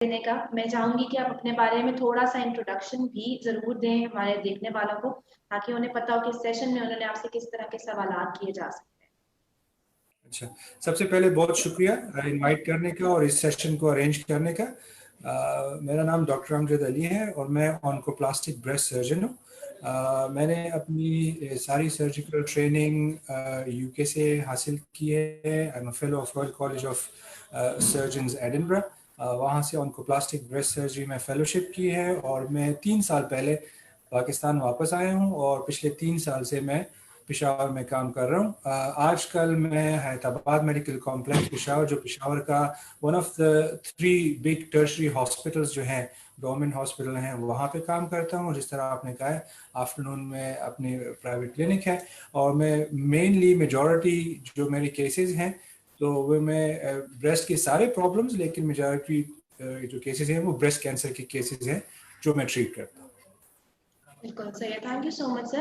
देने का। मैं चाहूंगी कि आप अपने बारे में थोड़ा सा इंट्रोडक्शन भी जरूर दें हमारे देखने वालों को, ताकि उन्हें पता हो कि इस सेशन में उन्होंने आपसे किस तरह के सवालात किए जा सकते हैं। अच्छा, सबसे पहले बहुत शुक्रिया इनवाइट करने का और इस सेशन को अरेंज करने का। मेरा नाम डॉक्टर अमजद अली है और मैं ऑन्कोप्लास्टिक ब्रेस्ट सर्जन हूँ। मैंने अपनी सारी सर्जिकल ट्रेनिंग यूके से हासिल की है। I am fellow of royal college of surgeons Edinburgh. वहाँ से ऑन्कोप्लास्टिक ब्रेस्ट सर्जरी में फेलोशिप की है और मैं 3 साल पहले पाकिस्तान वापस आया हूँ और पिछले 3 साल से मैं पेशावर में काम कर रहा हूँ। आजकल मैं हैदराबाद मेडिकल कॉम्प्लेक्स पेशावर, जो पेशावर का one of the 3 big tertiary hospitals जो हैं, गवर्नमेंट हॉस्पिटल हैं, वहाँ पे काम करता हूँ। जिस तरह आपने कहा है, आफ्टरनून में अपनी प्राइवेट क्लिनिक है और मैं मेनली मेजॉरिटी जो मेरे केसेस हैं तो वो मैं ब्रेस्ट के सारे प्रॉब्लम्स, लेकिन मेजॉरिटी जो केसेस हैं वो ब्रेस्ट कैंसर के केसेस हैं जो मैं ट्रीट करता हूँ। बिल्कुल सही है, thank you so much sir.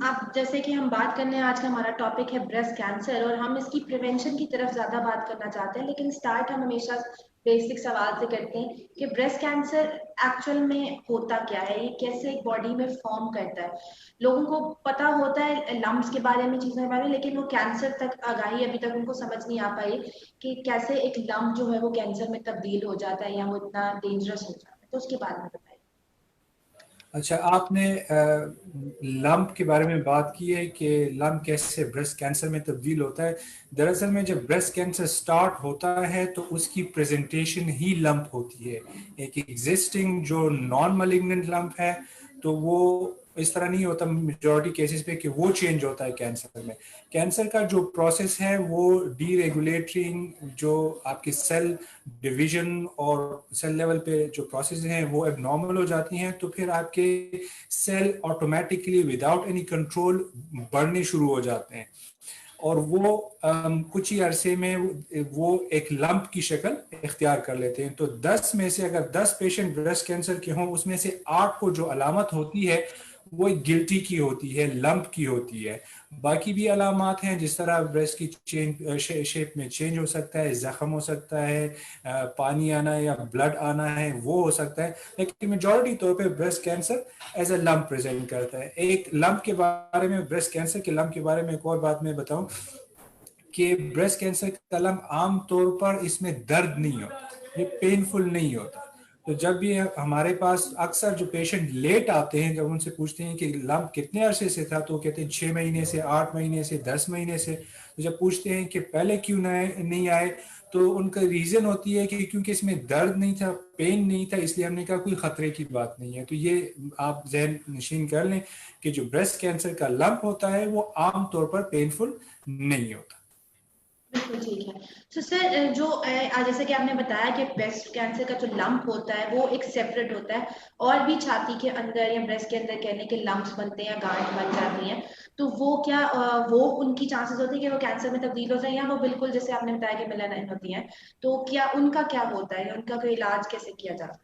आप जैसे कि हम बात करने, आज का हमारा टॉपिक है ब्रेस्ट कैंसर और हम इसकी प्रिवेंशन की तरफ ज्यादा बात करना चाहते हैं, लेकिन स्टार्ट हम हमेशा बेसिक सवाल से करते हैं कि ब्रेस्ट कैंसर एक्चुअल में होता क्या है, ये कैसे एक बॉडी में फॉर्म करता है। लोगों को पता होता है लम्प्स के बारे में, चीजों के बारे में, लेकिन वो कैंसर तक आगाही अभी तक उनको समझ नहीं आ पाई कि कैसे एक लम्प जो है वो कैंसर में तब्दील हो जाता है या वो इतना डेंजरस हो जाता है। तो उसके बारे में बताइए। अच्छा, आपने लंप के बारे में बात की है कि लंप कैसे ब्रेस्ट कैंसर में तब्दील होता है। दरअसल में जब ब्रेस्ट कैंसर स्टार्ट होता है तो उसकी प्रेजेंटेशन ही लंप होती है। एक एग्जिस्टिंग जो नॉन मैलिग्नेंट लंप है तो वो इस तरह नहीं होता मेजॉरिटी केसेस पे कि वो चेंज होता है कैंसर में। कैंसर का जो प्रोसेस है वो डीरेगुलेटिंग जो आपकी सेल डिवीजन और सेल लेवल पे जो प्रोसेस हैं वो एबनॉर्मल हो जाती हैं, तो फिर आपके cell automatically without any control बढ़ने शुरू हो जाते हैं और वो कुछ ही अरसे में वो एक लंप की शक्ल इख्तियार कर लेते हैं। तो 10 में से अगर 10 पेशेंट ब्रेस्ट कैंसर के हों, उसमें से 8 को जो अलामत होती है वो एक गिल्टी की होती है, लंप की होती है। बाकी भी अलामात हैं, जिस तरह ब्रेस्ट की शेप में चेंज हो सकता है, जख्म हो सकता है, पानी आना या ब्लड आना है वो हो सकता है, लेकिन मेजॉरिटी तौर पे breast cancer as a lump present करता है। एक लंप के बारे में, ब्रेस्ट कैंसर के लंप के बारे में एक और बात मैं बताऊं कि ब्रेस्ट कैंसर का लंप आम तौर पर इसमें दर्द नहीं होता, ये पेनफुल नहीं होता। तो जब भी हमारे पास अक्सर जो पेशेंट लेट आते हैं, जब उनसे पूछते हैं कि लंप कितने अरसे से था, तो कहते हैं 6 महीने से, 8 महीने से, 10 महीने से। तो जब पूछते हैं कि पहले क्यों नहीं आए, तो उनका रीजन होती है कि क्योंकि इसमें दर्द नहीं था, पेन नहीं था, इसलिए हमने कहा कोई खतरे की बात नहीं है। तो ये आप जहन नशीन कर लें कि जो ब्रेस्ट कैंसर का लंप होता है वो आमतौर पर पेनफुल नहीं होता। बिल्कुल ठीक है। तो सर जो जैसे कि आपने बताया कि ब्रेस्ट कैंसर का जो लंप होता है वो एक सेपरेट होता है, और भी छाती के अंदर या ब्रेस्ट के अंदर कहने के लंप्स बनते हैं या गांठ बन जाती हैं, तो वो क्या वो उनकी चांसेस होती है कि वो कैंसर में तब्दील हो जाए, या वो बिल्कुल जैसे आपने बताया कि मेलानाइन होती हैं, तो क्या उनका क्या होता है, उनका कोई इलाज कैसे किया जाता है?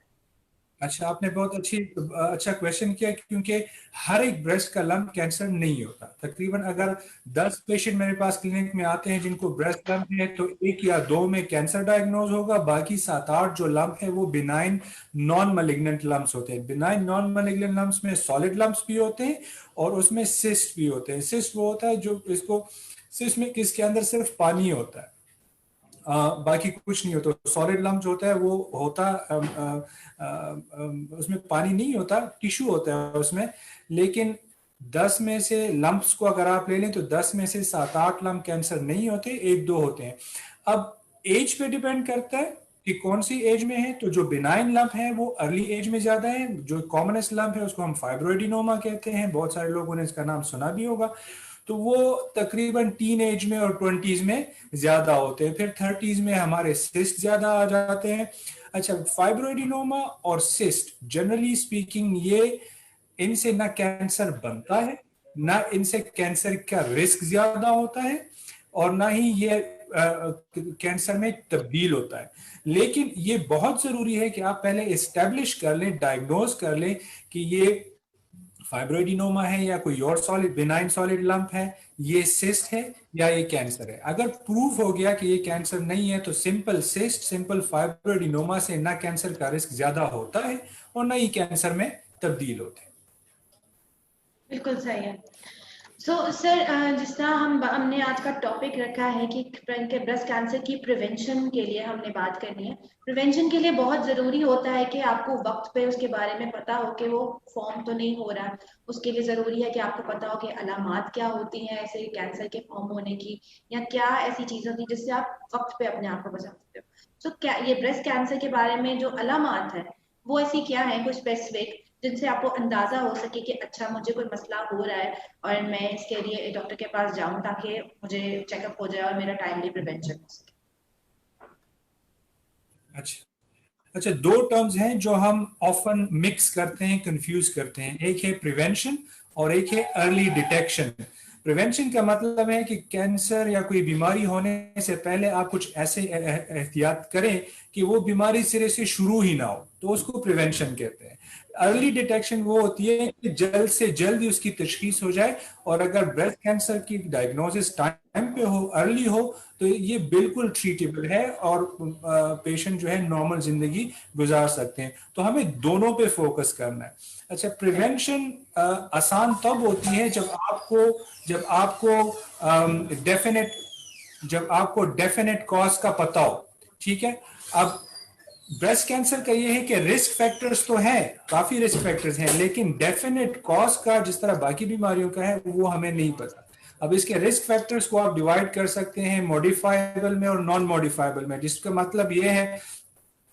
अच्छा, आपने बहुत अच्छा क्वेश्चन किया, क्योंकि हर एक ब्रेस्ट का लंप कैंसर नहीं होता। तकरीबन अगर 10 पेशेंट मेरे पास क्लिनिक में आते हैं जिनको ब्रेस्ट लंप है, तो 1 या 2 में कैंसर डायग्नोज होगा। बाकी 7-8 जो लंप है वो बिनाइन नॉन मैलिग्नेंट लंप्स होते हैं। बिनाइन नॉन मैलिग्नेंट लंप्स में सॉलिड लंप्स भी होते हैं और उसमें सिस्ट भी होते हैं। सिस्ट वो होता है जो इसको, सिस्ट में किसके अंदर सिर्फ पानी होता है, बाकी कुछ नहीं होता। सॉलिड लम्प जो होता है वो होता उसमें पानी नहीं होता, टिश्यू होता है उसमें। लेकिन 10 में से लंप्स को अगर आप ले लें तो 10 में से 7-8 लंप कैंसर नहीं होते, 1-2 होते हैं। अब एज पे डिपेंड करता है कि कौन सी एज में है। तो जो बिनाइन लंप है वो अर्ली एज में ज्यादा है। जो कॉमनेस्ट लंप है उसको हम फाइब्रोइडिनोमा कहते हैं, बहुत सारे लोगों ने इसका नाम सुना भी होगा। तो वो तकरीबन टीन एज में और 20s में ज्यादा होते हैं। फिर 30s में हमारे सिस्ट ज्यादा आ जाते हैं। अच्छा, फाइब्रोइडिनोमा और सिस्ट जनरली स्पीकिंग ये, इनसे ना कैंसर बनता है, ना इनसे कैंसर का रिस्क ज्यादा होता है, और ना ही ये कैंसर में तब्दील होता है। लेकिन ये बहुत जरूरी है कि आप पहले एस्टेब्लिश कर लें, डायग्नोज कर लें कि ये फाइब्रोइडिनोमा है या कोई और सॉलिड बिनाइन सॉलिड लंप है, ये सिस्ट है या ये कैंसर है। अगर प्रूफ हो गया कि ये कैंसर नहीं है तो सिंपल सिस्ट, सिंपल फाइब्रोइडिनोमा से ना कैंसर का रिस्क ज्यादा होता है और ना ही कैंसर में तब्दील होते हैं। बिल्कुल सही है। सो सर, जिस तरह हमने आज का टॉपिक रखा है कि ब्रेस्ट कैंसर की प्रिवेंशन के लिए हमने बात करनी है। प्रिवेंशन के लिए बहुत ज़रूरी होता है कि आपको वक्त पे उसके बारे में पता हो कि वो फॉर्म तो नहीं हो रहा। उसके लिए ज़रूरी है कि आपको पता हो कि अलामात क्या होती हैं ऐसे कैंसर के फॉर्म होने की, या क्या ऐसी चीज़ होती है जिससे आप वक्त पे अपने आप को बचा सकते हो। सो क्या ये ब्रेस्ट कैंसर के बारे में जो अलामात है वो ऐसी क्या है, कुछ स्पेसिफिक, जिनसे आपको अंदाजा हो सके कि अच्छा मुझे कोई मसला हो रहा है और मैं इसके लिए डॉक्टर के पास जाऊं ताकि मुझे चेकअप हो जाए और मेरा टाइमली प्रिवेंशन हो सके। अच्छा, दो टर्म्स हैं जो हम ऑफन मिक्स करते हैं, कंफ्यूज करते हैं। एक है प्रिवेंशन और एक है अर्ली डिटेक्शन। प्रिवेंशन का मतलब है कि कैंसर या कोई बीमारी होने से पहले आप कुछ ऐसे एहतियात करें कि वो बीमारी सिरे से शुरू ही ना हो, तो उसको प्रिवेंशन कहते हैं। अर्ली डिटेक्शन वो होती है कि जल्द से जल्द उसकी तशखीस हो जाए, और अगर ब्रेस्ट कैंसर की डायग्नोसिस टाइम पे हो, अर्ली हो, तो ये बिल्कुल ट्रीटेबल है और पेशेंट जो है नॉर्मल जिंदगी गुजार सकते हैं। तो हमें दोनों पे फोकस करना है। अच्छा, प्रिवेंशन आसान तब होती है जब आपको डेफिनेट कॉज का पता हो। ठीक है, अब ब्रेस्ट कैंसर का ये है कि रिस्क फैक्टर्स तो हैं, काफी रिस्क फैक्टर्स हैं, लेकिन डेफिनेट कॉज का जिस तरह बाकी बीमारियों का है वो हमें नहीं पता। अब इसके रिस्क फैक्टर्स को आप डिवाइड कर सकते हैं मॉडिफाइबल में और नॉन मॉडिफाइबल में, जिसका मतलब ये है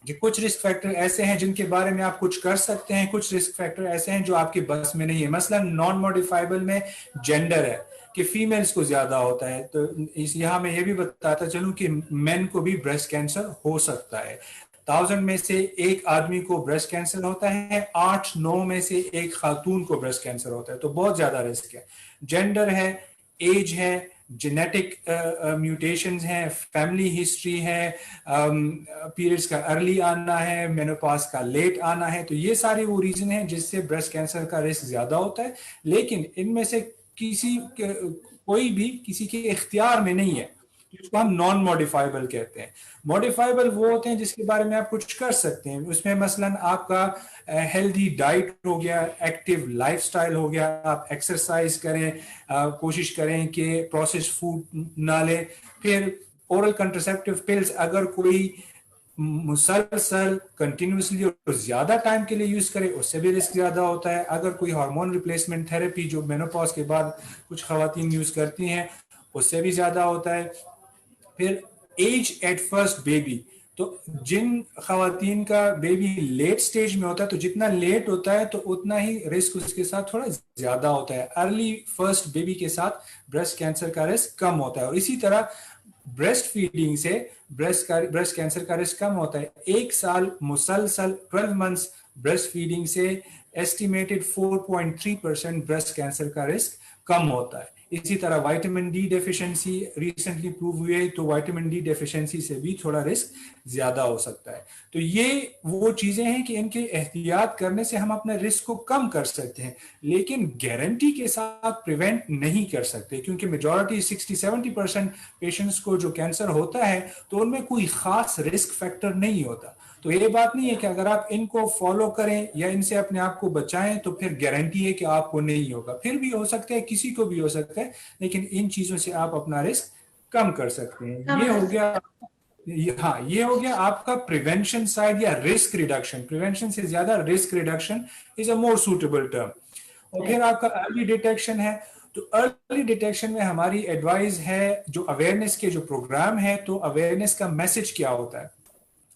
कि कुछ रिस्क फैक्टर ऐसे हैं जिनके बारे में आप कुछ कर सकते हैं, कुछ रिस्क फैक्टर ऐसे हैं जो आपकी बस में नहीं है। मसलन नॉन मॉडिफाइबल में जेंडर है कि फीमेल्स को ज्यादा होता है, तो इस यहाँ मैं ये भी बताता चलूं कि मेन को भी ब्रेस्ट कैंसर हो सकता है। 1000 में से एक आदमी को ब्रेस्ट कैंसर होता है, 8-9 में से एक खातून को ब्रेस्ट कैंसर होता है, तो बहुत ज्यादा रिस्क है। जेंडर है, एज है, जेनेटिक म्यूटेशंस हैं, फैमिली हिस्ट्री है, पीरियड्स का अर्ली आना है, मेनोपॉज का लेट आना है, तो ये सारे वो रीजन हैं जिससे ब्रेस्ट कैंसर का रिस्क ज्यादा होता है। लेकिन इनमें से कोई भी किसी के इख्तियार में नहीं है, जिसको हम नॉन मॉडिफाइबल कहते हैं। मॉडिफाइबल वो होते हैं जिसके बारे में आप कुछ कर सकते हैं। उसमें मसलन आपका हेल्दी डाइट हो गया, एक्टिव लाइफस्टाइल हो गया, आप एक्सरसाइज करें, कोशिश करें कि प्रोसेस्ड फूड ना लें। फिर ओरल कंट्रासेप्टिव पिल्स अगर कोई मुसलसल कंटिन्यूसली और ज्यादा टाइम के लिए यूज करे उससे भी रिस्क ज्यादा होता है। अगर कोई हार्मोन रिप्लेसमेंट थेरेपी जो मेनोपॉज के बाद कुछ खवातीन यूज करती हैं उससे भी ज्यादा होता है। फिर एज एट फर्स्ट बेबी, तो जिन खवातीन का बेबी लेट स्टेज में होता है, तो जितना लेट होता है तो उतना ही रिस्क उसके साथ थोड़ा ज्यादा होता है। अर्ली फर्स्ट बेबी के साथ ब्रेस्ट कैंसर का रिस्क कम होता है, और इसी तरह ब्रेस्ट फीडिंग से ब्रेस्ट कैंसर का रिस्क कम होता है। एक साल मुसलसल 12 मंथ्स ब्रेस्ट फीडिंग से एस्टिमेटेड 4.3% ब्रेस्ट कैंसर का रिस्क कम होता है। इसी तरह vitamin D deficiency recently prove हुई है, तो विटामिन डी डेफिशिएंसी से भी थोड़ा रिस्क ज्यादा हो सकता है। तो ये वो चीजें हैं कि इनके एहतियात करने से हम अपने रिस्क को कम कर सकते हैं, लेकिन गारंटी के साथ प्रिवेंट नहीं कर सकते, क्योंकि मेजॉरिटी 60-70% पेशेंट्स को जो कैंसर होता है तो उनमें कोई खास रिस्क फैक्टर नहीं होता। तो ये बात नहीं है कि अगर आप इनको फॉलो करें या इनसे अपने आप को बचाएं तो फिर गारंटी है कि आपको नहीं होगा। फिर भी हो सकता है, किसी को भी हो सकता है, लेकिन इन चीजों से आप अपना रिस्क कम कर सकते हैं। ये हो गया, हाँ, ये हो गया आपका प्रिवेंशन साइड या रिस्क रिडक्शन। प्रिवेंशन से ज्यादा risk reduction is a more suitable term. और फिर आपका अर्ली डिटेक्शन है। तो अर्ली डिटेक्शन में हमारी एडवाइस है, जो अवेयरनेस के जो प्रोग्राम है, तो अवेयरनेस का मैसेज क्या होता है?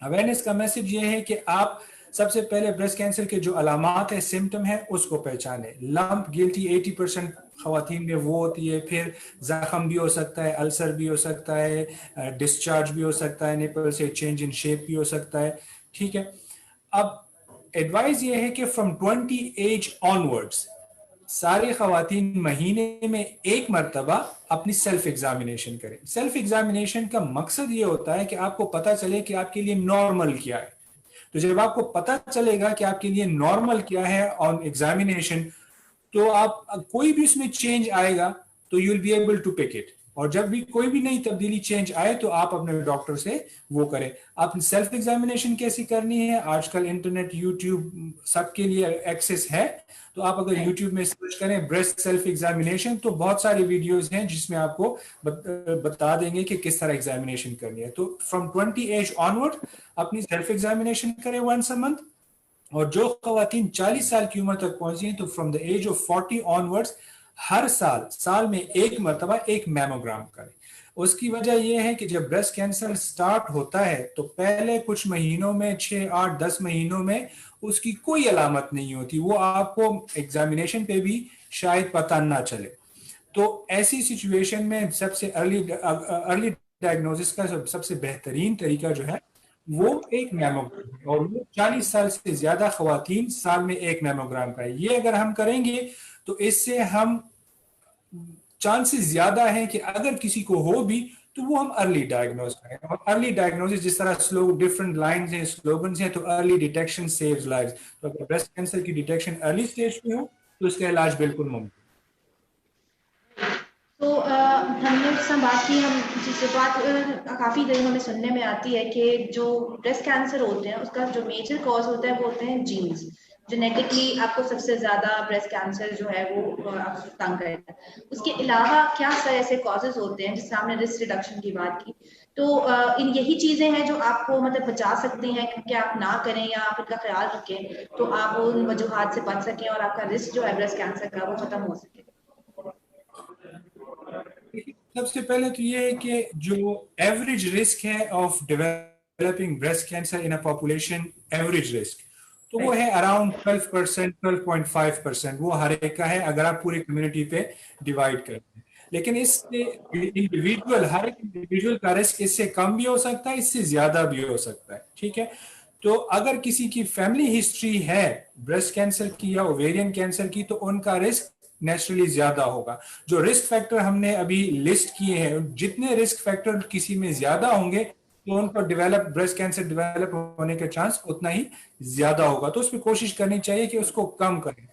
अवेयरनेस का मैसेज ये है कि आप सबसे पहले ब्रेस्ट कैंसर के जो अलामात है, सिम्टम है, उसको पहचाने। लंप गिल्टी 80% खवातीन में वो होती है। फिर जख्म भी हो सकता है, अल्सर भी हो सकता है, डिस्चार्ज भी हो सकता है, निपल से चेंज इन शेप भी हो सकता है। ठीक है, अब एडवाइस ये है कि फ्रॉम 20 एज ऑनवर्ड्स सारी खवातीन महीने में एक मरतबा अपनी सेल्फ एग्जामिनेशन करें। सेल्फ एग्जामिनेशन का मकसद ये होता है कि आपको पता चले कि आपके लिए नॉर्मल क्या है। तो जब आपको पता चलेगा कि आपके लिए नॉर्मल क्या है ऑन एग्जामिनेशन, तो आप कोई भी उसमें चेंज आएगा तो you will be able to pick it. और जब भी कोई भी नई तब्दीली चेंज आए तो आप अपने डॉक्टर से वो करें। आप सेल्फ एग्जामिनेशन कैसी करनी है, आजकल इंटरनेट यूट्यूब सबके लिए एक्सेस है, तो आप अगर यूट्यूब में सर्च करें ब्रेस्ट सेल्फ एग्जामिनेशन तो बहुत सारे वीडियोस हैं जिसमें आपको बता देंगे कि किस तरह एग्जामिनेशन करनी है। तो फ्रॉम 20 एज ऑनवर्ड अपनी सेल्फ एग्जामिनेशन करें वंस अ मंथ। और जो खवातीन 40 साल की उम्र तक पहुंची हैं तो from the age of 40 onwards हर साल में एक मरतबा एक मैमोग्राम करें। उसकी वजह यह है कि जब ब्रेस्ट कैंसर स्टार्ट होता है तो पहले कुछ महीनों में 6, 8, 10 महीनों में उसकी कोई अलामत नहीं होती, वो आपको एग्जामिनेशन पे भी शायद पता ना चले। तो ऐसी सिचुएशन में सबसे अर्ली डायग्नोसिस का सबसे बेहतरीन तरीका जो है वो एक मैमोग्राम है, और वो 40 साल से ज्यादा खवातीन साल में एक मैमोग्राम का है। ये अगर हम करेंगे तो इससे हम चांसेस ज्यादा है कि अगर किसी को हो भी तो वो हम अर्ली डायग्नोज करें। और अर्ली डायग्नोसिस जिस तरह डिफरेंट लाइंस हैं, स्लोगन्स हैं, तो अर्ली डिटेक्शन सेव्स लाइव्स। तो अगर ब्रेस्ट कैंसर की डिटेक्शन अर्ली स्टेज पे हो तो उसका इलाज बिल्कुल मुमकिन। तो हमने जिस बात की, हम जिस बात काफ़ी देर हमें सुनने में आती है कि जो ब्रेस्ट कैंसर होते हैं उसका जो मेजर कॉज होता है वो होते हैं जीन्स। जेनेटिकली आपको सबसे ज़्यादा ब्रेस्ट कैंसर जो है वो आपको तंग करेगा। उसके अलावा क्या सारे ऐसे कॉजेज होते हैं, जिससे हमने रिस्क रिडक्शन की बात की, तो इन यही चीज़ें हैं जो आपको मतलब बचा सकती हैं कि आप ना करें या आप इनका ख्याल रखें तो आप उन वजूहात से बच सकें और आपका रिस्क जो है ब्रेस्ट कैंसर का वो ख़त्म हो सके। सबसे पहले तो ये है कि जो एवरेज रिस्क है of developing breast cancer in a population, average risk तो वो है अराउंड 12%, 12.5%। वो हर एक का है अगर आप पूरी कम्युनिटी पे डिवाइड करते हैं। लेकिन इससे हर एक इंडिविजुअल का रिस्क इससे कम भी हो सकता है, इससे ज्यादा भी हो सकता है, ठीक है। तो अगर किसी की फैमिली हिस्ट्री है ब्रेस्ट कैंसर की या ओवेरियन कैंसर की तो उनका रिस्क नेचुरली ज्यादा होगा। जो रिस्क फैक्टर हमने अभी लिस्ट किए हैं, जितने रिस्क फैक्टर किसी में ज्यादा होंगे तो उनको ब्रेस्ट कैंसर डेवलप होने का चांस उतना ही ज्यादा होगा। तो उसमें कोशिश करनी चाहिए कि उसको कम करें।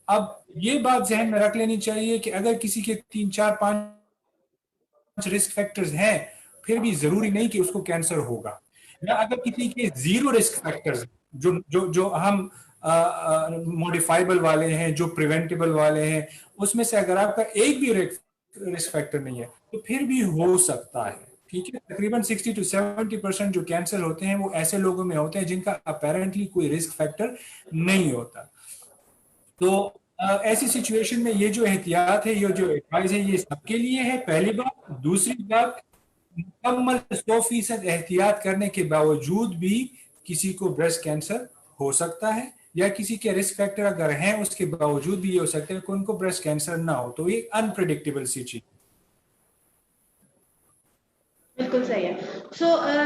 अब ये बात जहन में रख लेनी चाहिए कि अगर किसी के 3, 4, 5 रिस्क फैक्टर्स हैं फिर भी जरूरी नहीं कि उसको कैंसर होगा। या अगर किसी के 0 रिस्क फैक्टर्स जो जो जो हम मॉडिफाइबल वाले हैं, जो प्रिवेंटेबल वाले हैं, उसमें से अगर आपका एक भी रिस्क फैक्टर नहीं है तो फिर भी हो सकता है, ठीक है। तकरीबन 60 to 70% जो कैंसर होते हैं वो ऐसे लोगों में होते हैं जिनका अपेरेंटली कोई रिस्क फैक्टर नहीं होता। तो ऐसी सिचुएशन में ये जो एहतियात है, ये जो एडवाइस है, ये सबके लिए है, पहली बात। दूसरी बात, मुकम्मल 100% एहतियात करने के बावजूद भी किसी को ब्रेस्ट कैंसर हो सकता है, या किसी के रिस्क फैक्टर अगर हैं उसके बावजूद भी ये हो सकता है कि उनको ब्रेस्ट कैंसर ना हो। तो ये अनप्रेडिक्टेबल सी चीज। बिल्कुल सही है।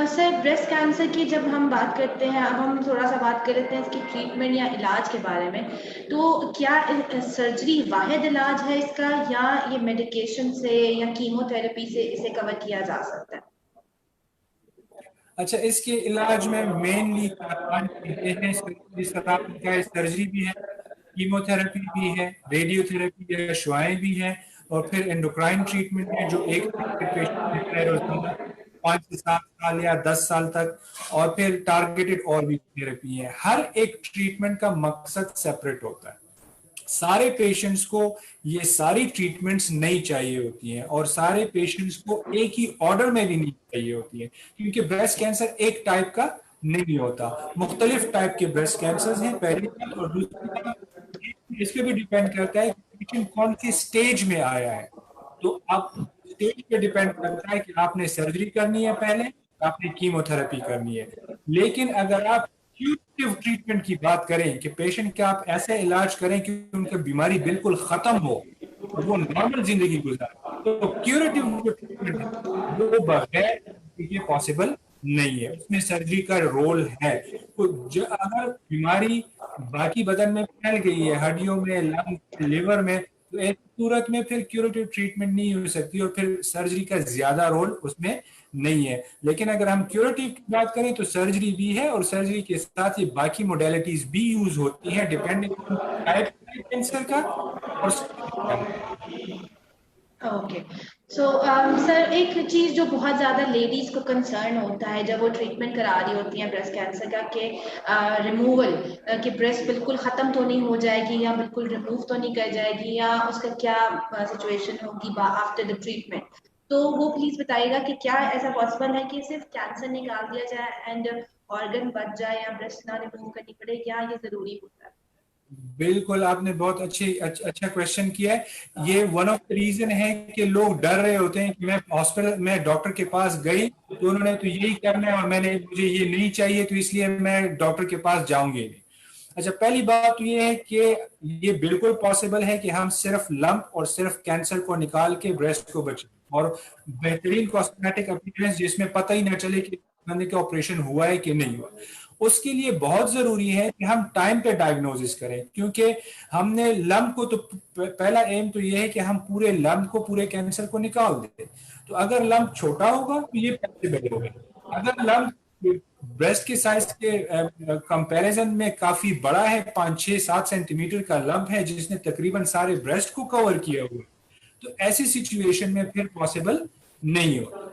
सर, ब्रेस्ट कैंसर की जब हम बात करते हैं, अब हम थोड़ा सा बात कर लेते हैं इसकी ट्रीटमेंट या इलाज के बारे में। तो क्या सर्जरी वाहिद इलाज है इसका, या ये मेडिकेशन से या कीमोथेरेपी से इसे कवर किया जा सकता है? अच्छा, इसके इलाज में मेनली 5 चीजें हैं। सर्जरी भी है, कीमोथेरेपी भी है, रेडियोथेरेपी है, शुआएं भी हैं, और फिर एंडोक्राइन ट्रीटमेंट है जो एक पेशेंट लेता है रोजाना 5 से 7 साल या 10 साल तक, और फिर टारगेटेड और भी थेरेपी है। हर एक ट्रीटमेंट का मकसद सेपरेट होता है। सारे पेशेंट्स को ये सारी ट्रीटमेंट्स नहीं चाहिए होती हैं, और सारे पेशेंट्स को एक ही ऑर्डर में भी नहीं चाहिए होती है, क्योंकि ब्रेस्ट कैंसर एक टाइप का नहीं होता, मुख्तलिफ टाइप के ब्रेस्ट कैंसर हैं, पहली बात। और दूसरी बात, इस पे भी डिपेंड करता है कि पेशेंट कौन से स्टेज में आया है। तो आप स्टेज पे डिपेंड करता है कि आपने सर्जरी करनी है पहले, आपने कीमोथेरेपी करनी है। लेकिन अगर आप क्यूरेटिव ट्रीटमेंट की बात करें कि पेशेंट का आप ऐसे इलाज करें कि उनकी बीमारी बिल्कुल खत्म हो और वो नॉर्मल जिंदगी गुजारे, तो क्यूरेटिव जो ट्रीटमेंट है वो बगैर ये पॉसिबल नहीं है, उसमें सर्जरी का रोल है। तो अगर बीमारी बाकी बदन में फैल गई है, हड्डियों में, लंग, लिवर में, तो एक सूरत में फिर क्यूरेटिव ट्रीटमेंट नहीं हो सकती, और फिर सर्जरी का ज्यादा रोल उसमें नहीं है। लेकिन अगर हम क्यूरेटिव की बात करें तो सर्जरी भी है, और सर्जरी के साथ ये बाकी मोडेलिटीज भी यूज होती हैं डिपेंडिंग टाइप कैंसर का और ओके। सो सर, एक चीज जो बहुत ज्यादा लेडीज को कंसर्न होता है जब वो ट्रीटमेंट करा रही होती हैं ब्रेस्ट कैंसर का, कि रिमूवल, कि ब्रेस्ट बिल्कुल खत्म तो नहीं हो जाएगी या बिल्कुल रिमूव तो नहीं कर जाएगी, या उसका क्या सिचुएशन होगी आफ्टर द ट्रीटमेंट। तो वो प्लीज बताइएगा कि क्या ऐसा पॉसिबल है कि सिर्फ कैंसर निकाल दिया जाए एंड ऑर्गन बच जाए या ब्रेस्ट ना रिमूव करनी पड़े, क्या ये जरूरी होता है? बिल्कुल, आपने बहुत अच्छा क्वेश्चन किया है। ये वन ऑफ द रीजन है कि लोग डर रहे होते हैं कि मैं हॉस्पिटल में डॉक्टर के पास गई तो उन्होंने तो यही करना है और मुझे ये नहीं चाहिए, तो इसलिए मैं डॉक्टर के पास जाऊंगी नहीं। अच्छा, पहली बात तो ये है कि ये बिल्कुल पॉसिबल है कि हम सिर्फ लंप और सिर्फ कैंसर को निकाल के ब्रेस्ट को बचाएं, और बेहतरीन कॉस्मेटिक अपीयरेंस जिसमें पता ही ना चले कि बंदे का ऑपरेशन हुआ है कि नहीं हुआ। उसके लिए बहुत जरूरी है कि हम टाइम पे डायग्नोसिस करें, क्योंकि हमने लंप को तो पहला एम तो ये है कि हम पूरे लंप को, पूरे कैंसर को निकाल दें। तो अगर लंप छोटा होगा तो ये पॉसिबल होगा। अगर लंप ब्रेस्ट के साइज के कंपैरिजन में काफी बड़ा है, 5, 6, 7 सेंटीमीटर का लंप है जिसने तकरीबन सारे ब्रेस्ट को कवर किया हुआ, तो ऐसी सिचुएशन में फिर पॉसिबल नहीं होता।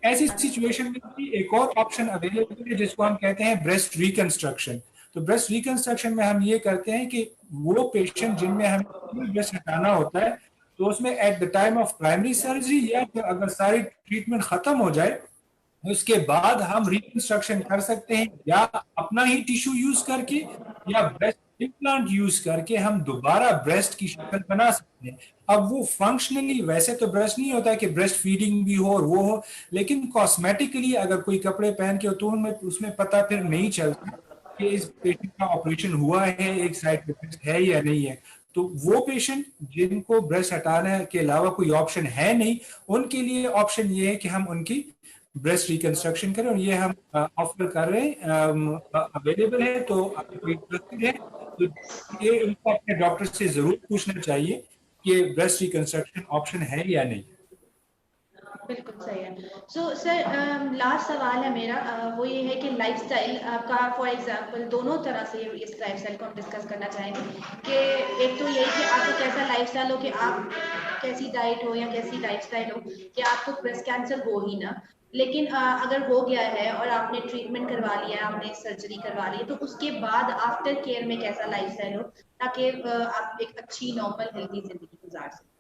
ऐसी सिचुएशन में भी एक और ऑप्शन अवेलेबल है जिसको हम कहते हैं ब्रेस्ट रिकंस्ट्रक्शन। तो ब्रेस्ट रिकंस्ट्रक्शन में हम ये करते हैं कि वो पेशेंट जिनमें हमें ब्रेस्ट हटाना होता है, तो उसमें at the time of primary surgery या फिर अगर सारी ट्रीटमेंट खत्म हो जाए उसके बाद हम रिकंस्ट्रक्शन कर सकते हैं, या अपना ही टिश्यू यूज करके या ब्रेस्ट इम्प्लांट यूज करके हम दोबारा ब्रेस्ट की शक्ल बना सकते हैं। अब वो फंक्शनली वैसे तो ब्रेस्ट नहीं होता है कि ब्रेस्ट फीडिंग भी हो और वो हो, लेकिन कॉस्मेटिकली अगर कोई कपड़े पहन के हो तो उसमें पता फिर नहीं चलता कि इस पेशेंट का ऑपरेशन हुआ है, एक साइड पे ब्रेस्ट है या नहीं है। तो वो पेशेंट जिनको ब्रेस्ट हटाने के अलावा कोई ऑप्शन है नहीं, उनके लिए ऑप्शन ये है कि हम उनकी ब्रेस्ट रिकंस्ट्रक्शन करें, और ये हम ऑफर कर रहे हैं, अवेलेबल है। तो अगर कोई इंटरेस्टेड है तो ये उनको अपने डॉक्टर से जरूर पूछना चाहिए कि ब्रेस्ट रिकंस्ट्रक्शन ऑप्शन है या नहीं। बिल्कुल सही है। सो सर, लास्ट सवाल है मेरा, वो ये है कि लाइफस्टाइल आपका, फॉर एग्जांपल दोनों तरह से इस लाइफस्टाइल को हम डिस्कस करना चाहेंगे कि एक तो ये कि आपका कैसा लाइफस्टाइल हो, कि आप कैसी डाइट हो या कैसी लाइफस्टाइल हो कि आपको ब्रेस्ट कैंसर हो ही ना, लेकिन अगर हो गया है और आपने ट्रीटमेंट करवा लिया है, आपने सर्जरी करवा ली है, तो उसके बाद आफ्टर केयर में कैसा लाइफस्टाइल हो ताकि आप एक अच्छी नॉर्मल हेल्दी जिंदगी गुजार सकें।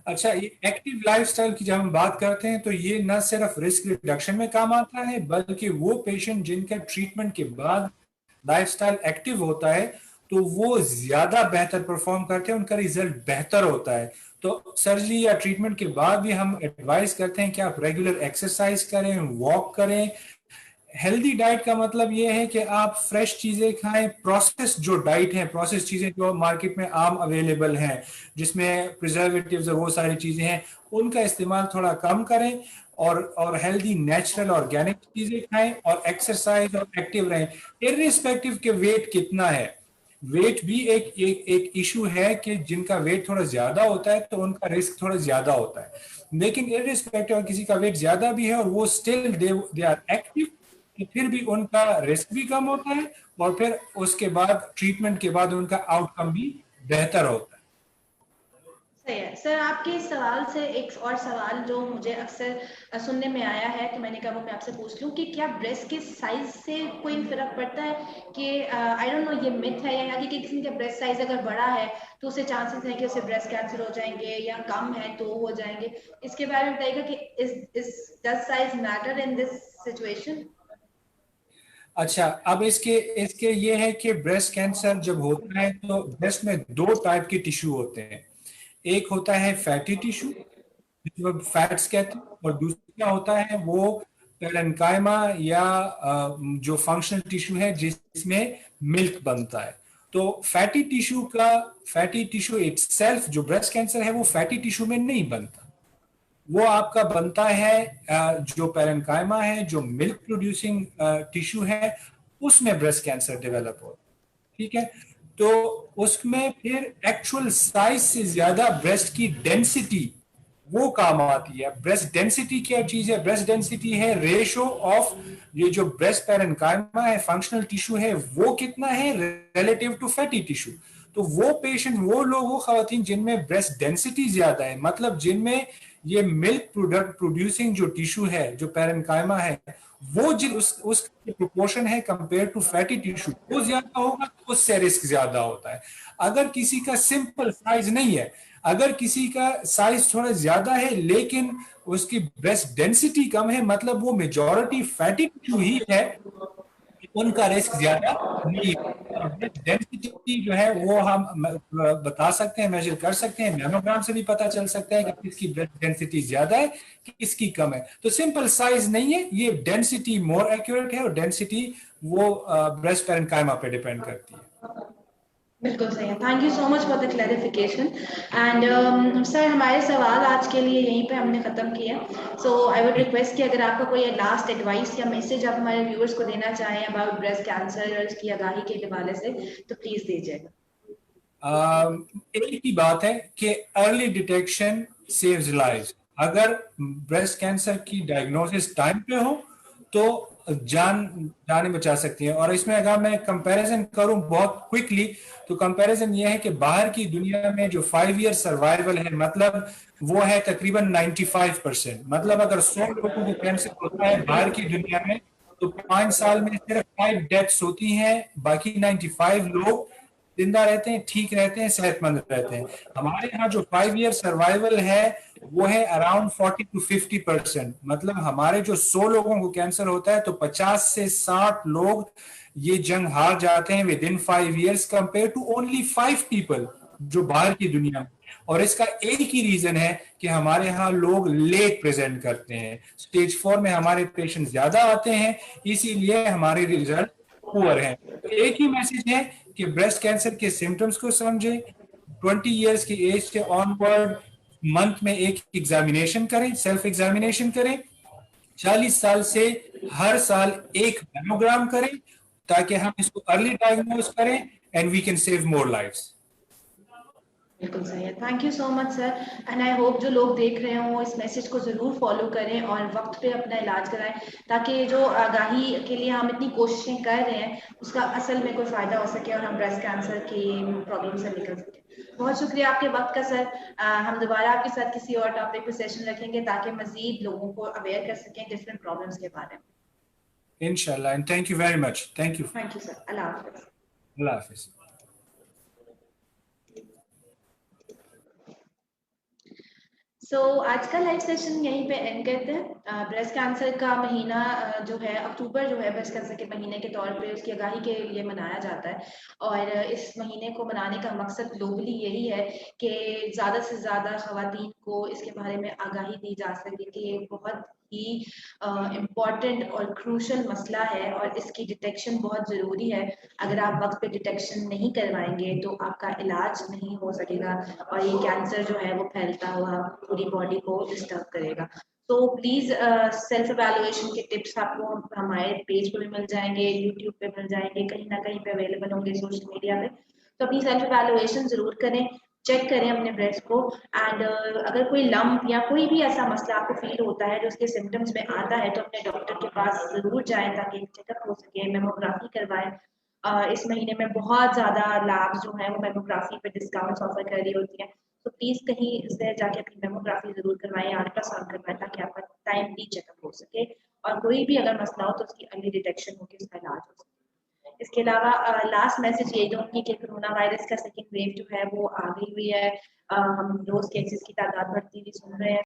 अच्छा, ये एक्टिव लाइफस्टाइल की जब हम बात करते हैं तो ये न सिर्फ रिस्क रिडक्शन में काम आता है, बल्कि वो पेशेंट जिनका ट्रीटमेंट के बाद लाइफस्टाइल एक्टिव होता है तो वो ज्यादा बेहतर परफॉर्म करते हैं, उनका रिजल्ट बेहतर होता है। तो सर्जरी या ट्रीटमेंट के बाद भी हम एडवाइस करते हैं कि आप रेगुलर एक्सरसाइज करें, वॉक करें। हेल्दी डाइट का मतलब ये है कि आप फ्रेश चीजें खाएं, प्रोसेस जो डाइट है, प्रोसेस चीजें जो मार्केट में आम अवेलेबल हैं जिसमें प्रिजर्वेटिव्स और वो सारी चीजें हैं, उनका इस्तेमाल थोड़ा कम करें, और हेल्दी नेचुरल ऑर्गेनिक चीजें खाएं और एक्सरसाइज और एक्टिव रहें, इर्रिस्पेक्टिव के वेट कितना है। वेट भी एक इशू है कि जिनका वेट थोड़ा ज्यादा होता है तो उनका रिस्क थोड़ा ज्यादा होता है, लेकिन इर्रिस्पेक्टिव और किसी का वेट ज्यादा भी है और वो स्टिल दे आर एक्टिव, तो फिर भी उनका रिस्क भी कम होता है और फिर उसके बाद ट्रीटमेंट के बाद उनका आउटकम भी बेहतर होता है। सही है सर। आपके इस सवाल से एक और सवाल जो मुझे अक्सर सुनने में आया है, तो मैंने कहा वो मैं आपसे पूछ लूं कि क्या ब्रेस्ट के साइज से कोई फर्क पड़ता है? कि आई डोंट नो ये मिथ है या कि किसी का ब्रेस्ट साइज अगर बड़ा है तो उसे चांसेस है कि उसे ब्रेस्ट कैंसर हो जाएंगे, या कम है तो हो जाएंगे। इसके बारे में बताइएगा कि इस does size matter in this situation? अच्छा, अब इसके इसके ये है कि ब्रेस्ट कैंसर जब होता है तो ब्रेस्ट में दो टाइप के टिश्यू होते हैं। एक होता है फैटी टिश्यू जिसको फैट्स कहते हैं, और दूसरा होता है वो पेरेन्काइमा या जो फंक्शनल टिश्यू है जिसमें मिल्क बनता है। तो फैटी टिश्यू इटसेल्फ जो ब्रेस्ट कैंसर है वो फैटी टिश्यू में नहीं बनता, वो आपका बनता है जो पेरेन्काइमा है, जो मिल्क प्रोड्यूसिंग टिश्यू है, उसमें ब्रेस्ट कैंसर डेवलप होता है। ठीक है, तो उसमें फिर एक्चुअल साइज से ज्यादा ब्रेस्ट की डेंसिटी वो काम आती है। ब्रेस्ट डेंसिटी क्या चीज है? ब्रेस्ट डेंसिटी है रेशो ऑफ ये जो ब्रेस्ट पैरेन्काइमा है, फंक्शनल टिश्यू है, वो कितना है रिलेटिव टू फैटी टिश्यू। तो वो पेशेंट, वो लोग, वो खवातीन जिनमें ब्रेस्ट डेंसिटी ज्यादा है, मतलब जिनमें ये मिल्क प्रोडक्ट प्रोड्यूसिंग जो टिश्यू है, जो पैरेन्काइमा है, वो जिन उसका प्रोपोर्शन है कंपेयर टू फैटी टिश्यू, वो ज्यादा होगा तो उससे रिस्क ज्यादा होता है। अगर किसी का सिंपल साइज नहीं है, अगर किसी का साइज थोड़ा ज्यादा है लेकिन उसकी ब्रेस्ट डेंसिटी कम है, मतलब वो मेजॉरिटी फैटी टिश्यू ही है, उनका रिस्क ज्यादा नहीं है। और ब्रेस्ट डेंसिटी जो है वो हम बता सकते हैं, मेजर कर सकते हैं, मैमोग्राम से भी पता चल सकता है कि किसकी ब्रेस्ट डेंसिटी ज्यादा है, किसकी कम है। तो सिंपल साइज नहीं है, ये डेंसिटी मोर एक्यूरेट है, और डेंसिटी वो ब्रेस्ट पैरेन्काइमा पे डिपेंड करती है। बिल्कुल सही है। Thank you so much for the clarification. And sir, हमारे सवाल आज के लिए यहीं पे हमने ख़त्म किए। सो आई वुड रिक्वेस्ट कि अगर आपका कोई लास्ट एडवाइस या मैसेज आप हमारे व्यूअर्स को देना चाहें अबाउट ब्रेस्ट कैंसर और इसकी आगाही के हवाले से, तो प्लीज़ दीजिएगा। एक ही बात है कि अर्ली डिटेक्शन सेव्स लाइव्स। अगर ब्रेस्ट कैंसर की डायग्नोसिस टाइम पे हो तो जाने बचा सकती है। और इसमें अगर मैं कंपैरिजन करूं बहुत क्विकली, तो कंपैरिजन ये है कि बाहर की दुनिया में जो 5 ईयर सर्वाइवल है, मतलब वो है तकरीबन 95%। मतलब अगर 100 लोगों को कैंसर होता है बाहर की दुनिया में, तो 5 साल में सिर्फ 5 डेथ्स होती हैं, बाकी 95 लोग जिंदा रहते हैं, ठीक रहते हैं, सेहतमंद रहते हैं। हमारे यहाँ जो 5 ईयर सर्वाइवल है वो है अराउंड 40 to 50%। मतलब हमारे जो 100 लोगों को कैंसर होता है तो 50 से 60 लोग ये जंग हार जाते हैं within 5 years, compare to only 5 people जो बाहर की दुनिया में। और इसका एक ही रीजन है कि हमारे यहाँ लोग लेट प्रेजेंट करते हैं, स्टेज 4 में हमारे पेशेंट ज्यादा आते हैं, इसीलिए हमारे रिजल्ट पुअर हैं। तो एक ही मैसेज है कि ब्रेस्ट कैंसर के सिम्टम्स को समझें, 20 ईयर्स की एज से ऑनवर्ड मंथ में एक एग्जामिनेशन करें, सेल्फ एग्जामिनेशन करें, 40 साल से हर साल एक मैमोग्राम करें, ताकि हम इसको अर्ली डायग्नोज करें and we can save more lives. बिल्कुल सही है। Thank you so much sir. And I hope जो लोग देख रहे हों इस मैसेज को ज़रूर फॉलो करें और वक्त पे अपना इलाज कराएं, ताकि जो आगाही के लिए हम इतनी कोशिशें कर रहे हैं उसका असल में कोई फ़ायदा हो सके और हम ब्रेस्ट कैंसर की प्रॉब्लम से निकल सकें। बहुत शुक्रिया आपके वक्त का सर। हम दोबारा आपके साथ किसी और टॉपिक पर सेशन रखेंगे ताकि मजीद लोगों को अवेयर कर सकें डिफरेंट प्रॉब्लम्स के बारे में। इंशाल्लाह। And thank you very much. Thank you. Thank you sir. अल्लाह हाफिज़। अल्लाह हाफिज़। आज का लाइव सेशन यहीं पे एंड करते हैं। ब्रेस्ट कैंसर का महीना जो है अक्टूबर जो है ब्रेस्ट कैंसर के महीने के तौर पे उसकी आगाही के लिए मनाया जाता है। और इस महीने को मनाने का मकसद ग्लोबली यही है कि ज़्यादा से ज़्यादा ख़वातीन को इसके बारे में आगाही दी जा सके कि ये बहुत ही इम्पॉर्टेंट और क्रूशल मसला है और इसकी डिटेक्शन बहुत ज़रूरी है। अगर आप वक्त पे डिटेक्शन नहीं करवाएंगे तो आपका इलाज नहीं हो सकेगा और ये कैंसर जो है वो फैलता हुआ पूरी बॉडी को डिस्टर्ब करेगा। तो प्लीज़ सेल्फ एवेलुएशन के टिप्स आपको हमारे पेज पे भी मिल जाएंगे, यूट्यूब पे मिल जाएंगे, कहीं ना कहीं पे अवेलेबल होंगे सोशल मीडिया पे। तो अपनी सेल्फ एवेलुएशन ज़रूर करें, चेक करें अपने ब्रेस्ट को। एंड अगर कोई लंप या कोई भी ऐसा मसला आपको फील होता है जो उसके सिम्टम्स में आता है तो अपने डॉक्टर के पास ज़रूर जाएं ताकि चेकअप हो सके, मेमोग्राफी करवाएं। इस महीने में बहुत ज़्यादा लैब्स जो हैं वो मेमोग्राफी पे डिस्काउंट्स ऑफर कर रही होती हैं। तो प्लीज़ कहीं से जाके अपनी मेमोग्राफी ज़रूर करवाएं, अल्ट्रासाउंड करवाएं ताकि आपका टाइमली चेकअप हो सके और कोई भी अगर मसला हो तो उसकी अर्ली डिटेक्शन हो के उसका इलाज हो सके। इसके अलावा लास्ट मैसेज यही दूंगी कि कोरोना वायरस का सेकेंड वेव जो है वो आ गई हुई है। हम रोज केसेस की तादाद बढ़ती हुई सुन रहे हैं।